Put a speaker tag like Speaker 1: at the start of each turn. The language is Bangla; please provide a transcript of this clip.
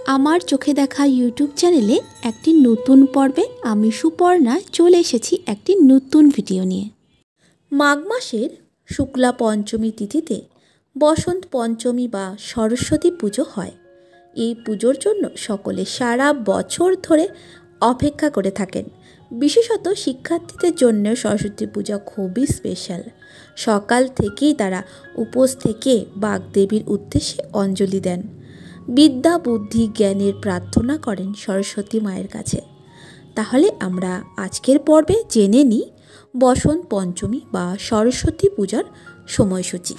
Speaker 1: আমার চোখে দেখা ইউটিউব চ্যানেলে একটি নতুন পর্বে আমি সুপর্ণা চলে এসেছি একটি নতুন ভিডিও নিয়ে। মাঘ মাসের শুক্লা পঞ্চমী তিথিতে বসন্ত পঞ্চমী বা সরস্বতী পুজো হয়। এই পুজোর জন্য সকলে সারা বছর ধরে অপেক্ষা করে থাকেন। বিশেষত শিক্ষার্থীদের জন্য সরস্বতী পূজা খুবই স্পেশাল। সকাল থেকেই তারা উপোস থেকে বাগদেবীর উদ্দেশ্যে অঞ্জলি দেন, বিদ্যা বুদ্ধি জ্ঞানের প্রার্থনা করেন সরস্বতী মায়ের কাছে। তাহলে আমরা আজকের পর্বে জেনে নিই বসন্ত পঞ্চমী বা সরস্বতী পূজার সময়সূচি।